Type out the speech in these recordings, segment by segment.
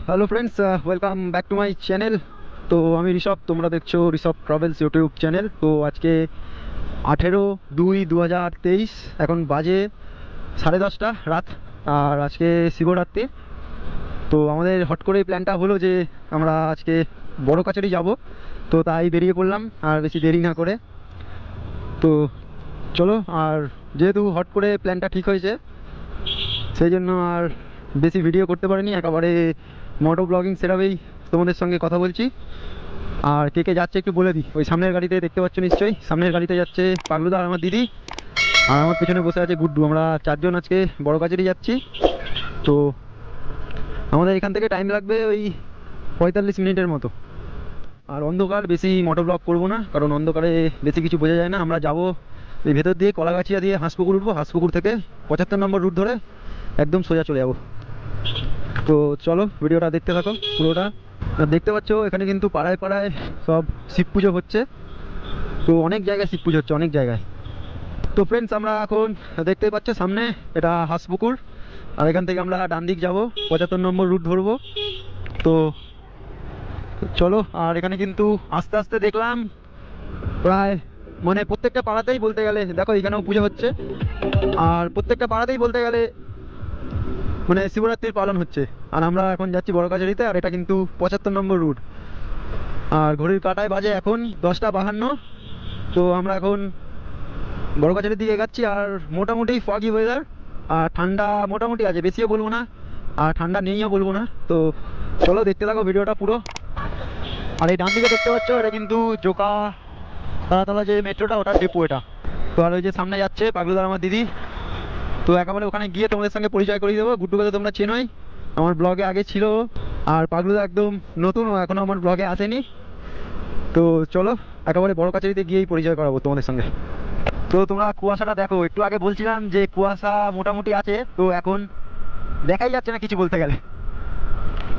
Hello friends, welcome back to my channel. তো আমি ঋষভ, তোমরা দেখছো ঋষভ ট্রাভেলস ইউটিউব চ্যানেল। তো আজকে 18/2/2023, এখন বাজে 10:30 রাত। আর আজকে শিবরাত্রি। তো আমাদের হট করে প্ল্যানটা হলো যে আমরা আজকে বড় কাছারি যাব। তো তাই বেরিয়ে পড়লাম আর বেশি দেরি না করে। তো চলো, আর যেহেতু হট করে প্ল্যানটা ঠিক হয়েছে সেই জন্য আর বেশি ভিডিও করতে পারিনি, একেবারে মোটো ব্লগিং সেরাবেই তোমাদের সঙ্গে কথা বলছি। আর কে কে যাচ্ছে একটু বলে দিই। ওই সামনের গাড়িতে দেখতে পাচ্ছ নিশ্চয়ই, সামনের গাড়িতে যাচ্ছে পাগলুদা আর আমার দিদি, আর আমার পেছনে বসে আছে গুড্ডু। আমরা চারজন আজকে বড় কাছারি যাচ্ছি। তো আমাদের এখান থেকে টাইম লাগবে ওই 45 মিনিটের মতো। আর অন্ধকার, বেশি মোটো ব্লগ করবো না, কারণ অন্ধকারে বেশি কিছু বোঝা যায় না। আমরা যাব এই ভেতর দিয়ে কলাগাছিয়া দিয়ে হাঁসপুকুর উঠবো, হাঁসপুকুর থেকে 75 নম্বর রুট ধরে একদম সোজা চলে যাবো। তো চলো ভিডিওটা দেখতে থাকো পুরোটা। দেখতে পাচ্ছ এখানে কিন্তু পাড়ায় পাড়ায় সব শিব পুজো হচ্ছে। তো অনেক জায়গায় শিব পুজো হচ্ছে, অনেক জায়গায়। তো ফ্রেন্ডস, আমরা এখন দেখতে পাচ্ছ সামনে এটা হাঁসপুকুর, আর এখান থেকে আমরা ডান দিক যাবো, 75 নম্বর রুট ধরবো। তো চলো। আর এখানে কিন্তু আস্তে আস্তে দেখলাম প্রায় মানে প্রত্যেকটা পাড়াতেই বলতে গেলে, দেখো এখানেও পুজো হচ্ছে। আর প্রত্যেকটা পাড়াতেই বলতে গেলে মানে শিবরাত্রির পালন হচ্ছে। আর আমরা এখন যাচ্ছি বড় কাছারিতে, আর এটা কিন্তু 75 নম্বর রুট। আর ঘড়ির কাঁটায় বাজে এখন 10টা 52। তো আমরা এখন বড় কাছারির দিকে এগাচ্ছি। আর মোটামুটি ফগি ওয়েদার, আর ঠান্ডা মোটামুটি আছে, বেশিও বলবো না আর ঠান্ডা নেইও বলবো না। তো চলো দেখতে থাকো ভিডিওটা পুরো। আর এই ডান দিকে দেখতে পাচ্ছ এটা কিন্তু জোকা তারাতলা যে মেট্রোটা, ওটার ডিপো এটা। তো আর ওই যে সামনে যাচ্ছে পাগলুদার আমার দিদি। তো একেবারে ওখানে গিয়ে তোমাদের সঙ্গে পরিচয় করিয়ে দেবো। গুড্ডুকে তো তোমরা চেনোই, আমার ব্লগে আগে ছিল। আর পাগলুদা একদম নতুন, এখনও আমার ব্লগে আসেনি। তো চলো একেবারে বড় কাছারিতে গিয়েই পরিচয় করাবো তোমাদের সঙ্গে। তো তোমরা কুয়াশাটা দেখো, একটু আগে বলছিলাম যে কুয়াশা মোটামুটি আছে, তো এখন দেখাই যাচ্ছে না কিছু বলতে গেলে।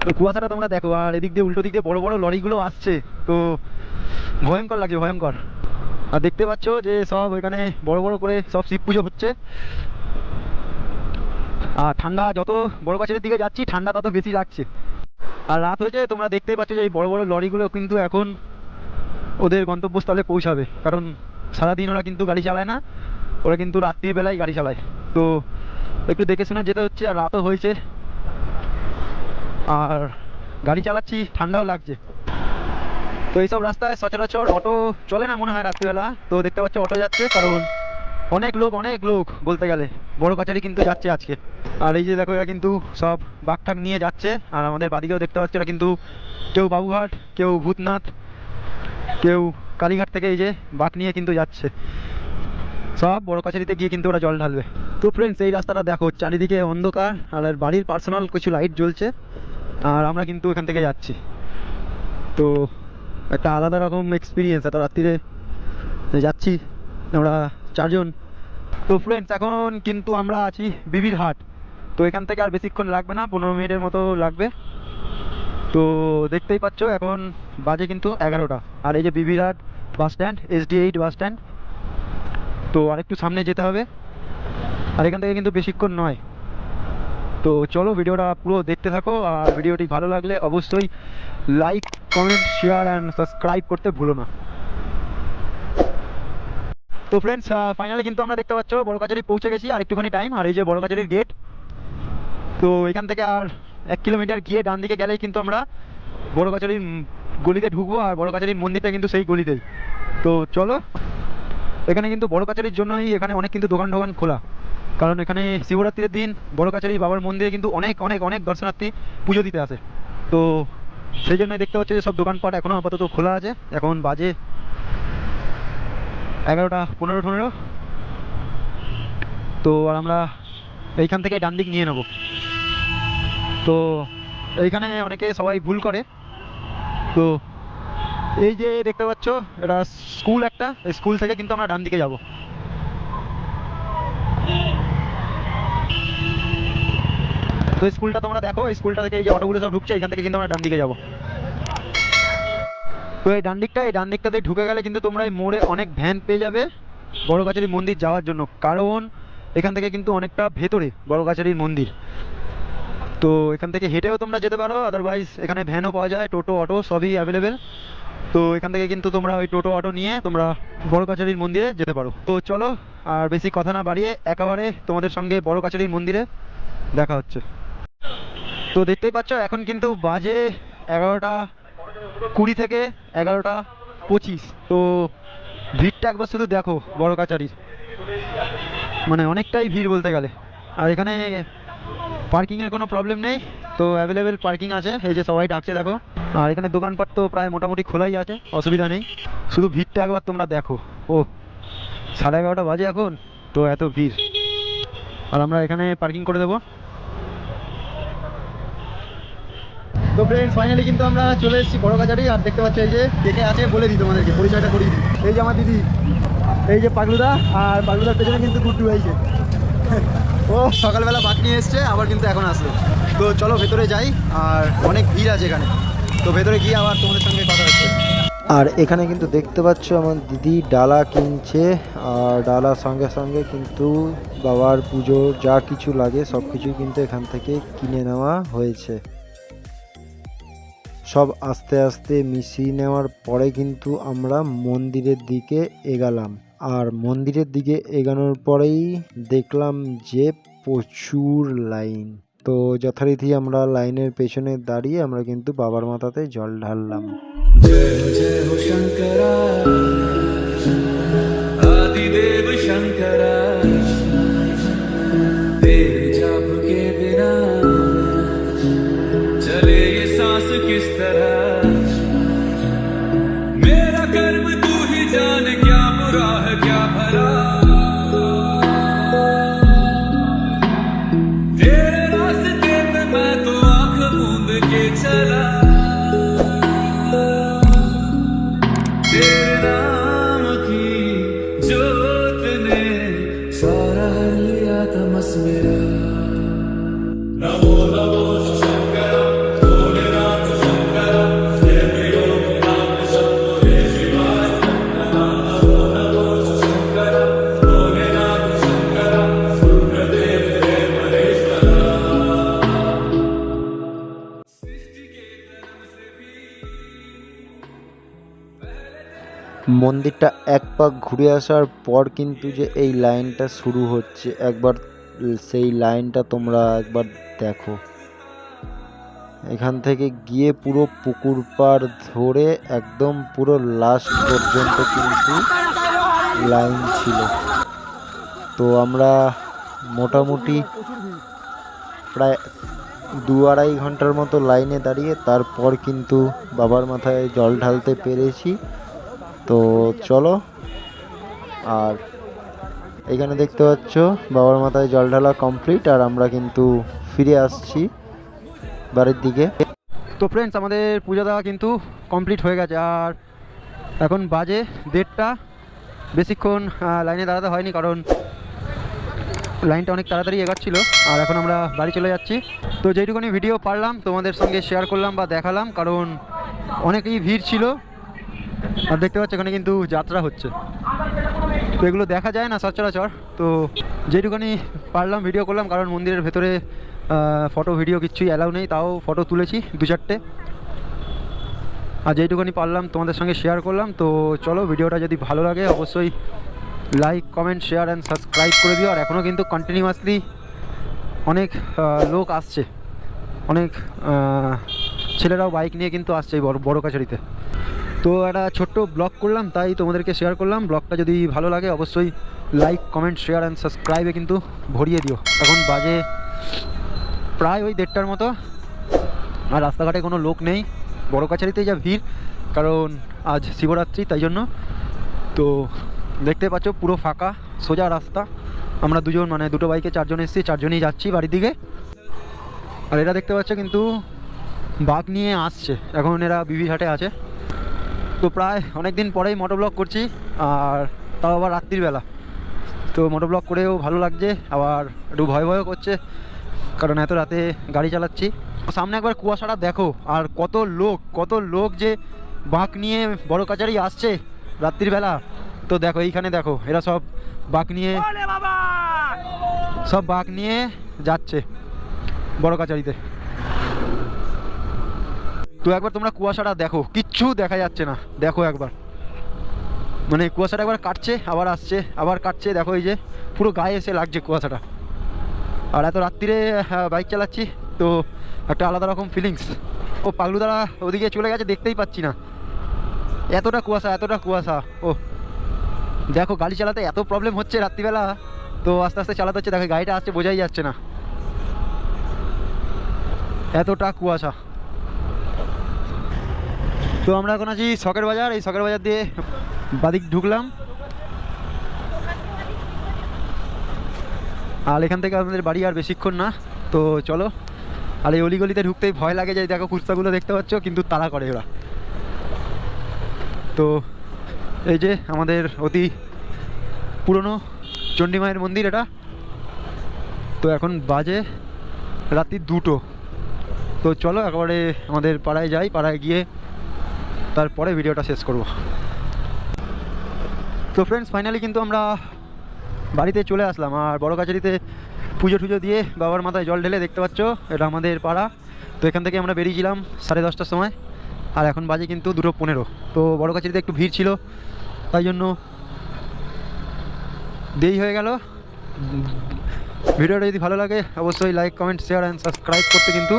তো কুয়াশাটা তোমরা দেখো, আর এদিক দিয়ে উল্টো দিক দিয়ে বড় বড় লরিগুলো আসছে। তো ভয়ঙ্কর লাগছে, ভয়ঙ্কর। আর দেখতে পাচ্ছ যে সব ওইখানে বড় বড় করে সব শিব পুজো হচ্ছে। আর ঠান্ডা, যত বড় কাছারির দিকে যাচ্ছি ঠান্ডা তত বেশি লাগছে। আর রাত হয়েছে, তোমরা দেখতেই পাচ্ছ যে এই বড় বড় লরিগুলো কিন্তু এখন ওদের গন্তব্যস্থলে পৌঁছাবে, কারণ সারাদিন ওরা কিন্তু গাড়ি চালায় না, ওরা কিন্তু রাত্রিবেলায় গাড়ি চালায়। তো একটু দেখে শুনে যেতে হচ্ছে, আর রাতও হয়েছে আর গাড়ি চালাচ্ছি, ঠান্ডাও লাগছে। তো এইসব রাস্তায় সচরাচর অটো চলে না মনে হয় রাত্রিবেলা। তো দেখতে পাচ্ছ অটো যাচ্ছে, কারণ অনেক লোক, অনেক লোক বলতে গেলে বড় কাছারি কিন্তু যাচ্ছে আজকে। আর এই যে দেখো এরা কিন্তু সব বাঘ নিয়ে যাচ্ছে। আর আমাদের বাদিকেও দেখতে পাচ্ছ এরা কিন্তু কেউ বাবুঘাট, কেউ ভূতনাথ, কেউ কালীঘাট থেকে এই যে বাঘ নিয়ে কিন্তু যাচ্ছে। সব বড় কাছারিতে গিয়ে কিন্তু ওরা জল ঢালবে। তো ফ্রেন্ডস, এই রাস্তাটা দেখো, চারিদিকে অন্ধকার, আর বাড়ির পার্সোনাল কিছু লাইট জ্বলছে। আর আমরা কিন্তু এখান থেকে যাচ্ছি। তো একটা আলাদা রকম এক্সপিরিয়েন্স, এত রাত্রিরে যাচ্ছি আমরা চারজন। তো ফ্রেন্ডস, এখন কিন্তু আমরা আছি বিবির হাট। তো এখান থেকে আর বেশিক্ষণ লাগবে না, 15 মিনিটের মতো লাগবে। তো দেখতেই পাচ্ছ এখন বাজে কিন্তু 11টা। আর এই যে বিবির হাট bus stand, SD8 bus stand. তো আরেকটু সামনে যেতে হবে, আর এখান থেকে কিন্তু বেশিক্ষণ নয়। তো চলো ভিডিওটা পুরো দেখতে থাকো। আর ভিডিওটি ভালো লাগলে অবশ্যই like, comment, share and subscribe করতে ভুলো না। তো ফ্রেন্ডস, ফাইনালি কিন্তু আমরা দেখতে পাচ্ছ বড় কাছারি পৌঁছে গেছি, আর একটুখানি টাইম। আর এই যে বড় কাছারির গেট। তো এখান থেকে আর 1 কিলোমিটার গিয়ে ডান দিকে গেলেই কিন্তু আমরা বড় কাছারির গলিতে ঢুকবো। আর বড় কাছারির মন্দিরটা কিন্তু সেই গলিতেই। তো চলো, এখানে কিন্তু বড় কাছারির জন্যই এখানে অনেক কিন্তু দোকান টোকান খোলা, কারণ এখানে শিবরাত্রির দিন বড় কাছারি বাবার মন্দিরে কিন্তু অনেক অনেক অনেক দর্শনার্থী পুজো দিতে আসে। তো সেই জন্যই দেখতে পাচ্ছি যে সব দোকানপাট এখনও আপাতত খোলা আছে। এখন বাজে 11টা 15-15। তো আর আমরা এইখান থেকে ডান দিক নিয়ে নেব। তো এইখানে অনেকে সবাই ভুল করে। তো এই যে দেখতে পাচ্ছ এটা স্কুল, একটা স্কুল থেকে কিন্তু আমরা ডান দিকে যাব। তো স্কুলটা তোমরা দেখো, স্কুলটা থেকে এই যে অটোগুলো সব ঢুকছে, এখান থেকে কিন্তু আমরা ডান দিকে যাব। তো এই ডান দিকটাতে ঢুকে গেলে কিন্তু তোমরা এই মোড়ে অনেক ভ্যান পেয়ে যাবে বড় কাছারি মন্দির যাওয়ার জন্য, কারণ এখান থেকে কিন্তু অনেকটা ভেতরে বড় কাছারির মন্দির। তো এখান থেকে হেঁটেও তোমরা যেতে পারো, আদারওয়াইজ এখানে ভ্যানও পাওয়া যায়, টোটো অটো সবই অ্যাভেলেবেল। তো এখান থেকে কিন্তু তোমরা ওই টোটো অটো নিয়ে তোমরা বড় কাছারির মন্দিরে যেতে পারো। তো চলো, আর বেশি কথা না বাড়িয়ে একেবারে তোমাদের সঙ্গে বড় কাছারির মন্দিরে দেখা হচ্ছে। তো দেখতেই পাচ্ছ এখন কিন্তু বাজে 11:20 থেকে 11:25। তো ভিড়টা একবার শুধু দেখো বড় কাছারির, মানে অনেকটাই ভিড় বলতে গেলে। আর এখানে পার্কিংয়ের কোনো প্রবলেম নেই, তো অ্যাভেলেবেল পার্কিং আছে, এই যে সবাই ডাকছে দেখো। আর এখানে দোকানপাট তো প্রায় মোটামুটি খোলাই আছে, অসুবিধা নেই। শুধু ভিড়টা একবার তোমরা দেখো। ও 11:30 বাজে এখন, তো এত ভিড়। আর আমরা এখানে পার্কিং করে দেবো। তো ফ্রেন্ডস ফাইনালি কিন্তু আমরা চলে এসেছি বড় কাছারি। আর দেখতে পাচ্ছ এই যে দেখে আছে, বলে দিই তোমাদেরকে, পরিচয়টা করিয়ে দিই। এই যে আমার দিদি, এই যে পাগলুদা, আর পাগলুদার পেছনে কিন্তু গুড্ডু হয়েছে। ও সকালবেলা বাট নিয়ে এসছে, আবার কিন্তু এখন আসলো। তো চলো ভেতরে যাই, আর অনেক ভিড় আছে এখানে, তো ভেতরে গিয়ে আবার তোমাদের সঙ্গে কথা হচ্ছে। আর এখানে কিন্তু দেখতে পাচ্ছ আমার দিদি ডালা কিনছে, আর ডালার সঙ্গে সঙ্গে কিন্তু বাবার পুজোর যা কিছু লাগে সব কিছুই কিন্তু এখান থেকে কিনে নেওয়া হয়েছে। সব আস্তে আস্তে মিশিয়ে নেওয়ার পরে কিন্তু আমরা মন্দিরের দিকে এগালাম। আর মন্দিরের দিকে এগানোর পরেই দেখলাম যে প্রচুর লাইন। তো যথারীতি আমরা লাইনের পেছনে দাঁড়িয়ে আমরা কিন্তু বাবার মাথাতে জল ঢাললাম। जय जय हो शंकरा आदिदेव शंकरा तेरे जाप के बिना चले ये सांस किस तरह मेरा कर्म तू ही जाने क्या बुरा है क्या भला तेरे रास्ते पे मैं तो आंख मूंद के चला तेरे नाम की जोत ने सारा लिया तमस मेरा नमो नमो शंकर भोलेनाथ शंकर जय प्रियो नाम शंभो हे शिवाय नमो नमो शंकर भोलेनाथ शंकर रुद्रदेव हे महेश्वरा सृष्टि के धर्म से भी মন্দিরটা এক পাক ঘুরে আসার পর কিন্তু যে এই লাইনটা শুরু হচ্ছে, একবার সেই লাইনটা তোমরা একবার দেখো। এখান থেকে গিয়ে পুরো পুকুর পাড় ধরে একদম পুরো লাস্ট পর্যন্ত কিন্তু লাইন ছিল। তো আমরা মোটামুটি প্রায় 2-2.5 ঘন্টার মতো লাইনে দাঁড়িয়ে তারপর কিন্তু বাবার মাথায় জল ঢালতে পেরেছি। তো চলো, আর এখানে দেখতে পাচ্ছ বাবার মাথায় জল ঢালা কমপ্লিট, আর আমরা কিন্তু ফিরে আসছি বাড়ির দিকে। তো ফ্রেন্ডস আমাদের পূজা দেওয়া কিন্তু কমপ্লিট হয়ে গেছে, আর এখন বাজে 1:30। বেশিক্ষণ লাইনে দাঁড়াতে হয়নি, কারণ লাইনটা অনেক তাড়াতাড়ি এগাচ্ছিলো। আর এখন আমরা বাড়ি চলে যাচ্ছি। তো যেইটুকুনি ভিডিও পারলাম তোমাদের সঙ্গে শেয়ার করলাম বা দেখালাম, কারণ অনেকই ভিড় ছিল। আর দেখতে পাচ্ছ এখানে কিন্তু যাত্রা হচ্ছে, তো এগুলো দেখা যায় না সচরাচর। তো যেটুকুনি পারলাম ভিডিও করলাম, কারণ মন্দিরের ভেতরে ফটো ভিডিও কিচ্ছুই অ্যালাউ নেই, তাও ফটো তুলেছি 2-4টে। আর যেটুকুনি পারলাম তোমাদের সঙ্গে শেয়ার করলাম। তো চলো, ভিডিওটা যদি ভালো লাগে অবশ্যই like comment share and subscribe করে দিও। আর এখনও কিন্তু কন্টিনিউয়াসলি অনেক লোক আসছে, অনেক ছেলেরাও বাইক নিয়ে কিন্তু আসছে এই বড় কাছারিতে। তো একটা ছোট্ট ব্লগ করলাম, তাই তোমাদেরকে শেয়ার করলাম। ব্লগটা যদি ভালো লাগে অবশ্যই লাইক কমেন্ট শেয়ার অ্যান্ড সাবস্ক্রাইবে কিন্তু ভরিয়ে দিও। এখন বাজে প্রায় ওই 1:30টার মতো, আর রাস্তাঘাটে কোনো লোক নেই। বড় কাছারিতেই যা ভিড়, কারণ আজ শিবরাত্রি, তাই জন্য। তো দেখতে পাচ্ছ পুরো ফাঁকা সোজা রাস্তা। আমরা দুজন, মানে দুটো বাইকে 4 জন এসেছি, 4 জনই যাচ্ছি বাড়ির দিকে। আর এরা দেখতে পাচ্ছ কিন্তু বাঘ নিয়ে আসছে, এখন এরা বিবিঘাটে আছে। তো প্রায় অনেক দিন পরেই মোটো ব্লগ করছি, আর তাও আবার রাত্রিবেলা। তো মোটো ব্লগ করেও ভালো লাগছে, আবার একটু ভয় ভয়ও করছে, কারণ এত রাতে গাড়ি চালাচ্ছি। সামনে একবার কুয়াশাটা দেখো, আর কত লোক যে বাঘ নিয়ে বড় কাছারি আসছে রাত্রিবেলা। তো দেখো এইখানে দেখো, এরা সব বাঘ নিয়ে যাচ্ছে। বড় কাচারিতে। তো একবার তোমরা কুয়াশাটা দেখো, কিচ্ছু দেখা যাচ্ছে না, দেখো একবার, মানে কুয়াশাটা একবার কাটছে আবার আসছে আবার কাটছে, দেখো এই যে পুরো গায়ে এসে লাগছে কুয়াশাটা। আর এত রাত্রিরে বাইক চালাচ্ছি তো একটা আলাদা রকম ফিলিংস। ও পাগলু দ্বারা ওদিকে চলে গেছে, দেখতেই পাচ্ছি না, এতটা কুয়াশা এতটা কুয়াশা। ও দেখো গাড়ি চালাতে এত প্রবলেম হচ্ছে রাত্রিবেলা, তো আস্তে আস্তে চালাতে হচ্ছে, দেখো গাড়িটা আসছে বোঝাই যাচ্ছে না, এতটা কুয়াশা। তো আমরা এখন আছি শখের বাজার, এই শখের বাজার দিয়ে বাদিক ঢুকলাম, আর এখান থেকে আমাদের বাড়ি আর বেশিক্ষণ না, তো চলো। আর এই অলিগলিতে ঢুকতেই ভয় লাগে, যে দেখো কুর্তাগুলো দেখতে পাচ্ছ, কিন্তু তাড়া করে ওরা। তো এই যে আমাদের অতি পুরনো চণ্ডী মায়ের মন্দির এটা। তো এখন বাজে রাত্রি 2টো। তো চলো একেবারে আমাদের পাড়ায় যাই, পাড়ায় গিয়ে তারপরে ভিডিওটা শেষ করব। তো ফ্রেন্ডস ফাইনালি কিন্তু আমরা বাড়িতে চলে আসলাম, আর বড় কাছারিতে পুজো টুজো দিয়ে বাবার মাথায় জল ঢেলে, দেখতে পাচ্ছ এটা আমাদের পাড়া। তো এখান থেকে আমরা বেরিয়েছিলাম 10:30টার সময়, আর এখন বাজে কিন্তু 2:15। তো বড় কাছারিতে একটু ভিড় ছিল, তাই জন্য দেরি হয়ে গেল। ভিডিওটা যদি ভালো লাগে অবশ্যই like comment share and subscribe করতে কিন্তু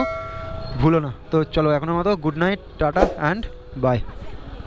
ভুলো না। তো চলো এখনের মতো good night, tata and by.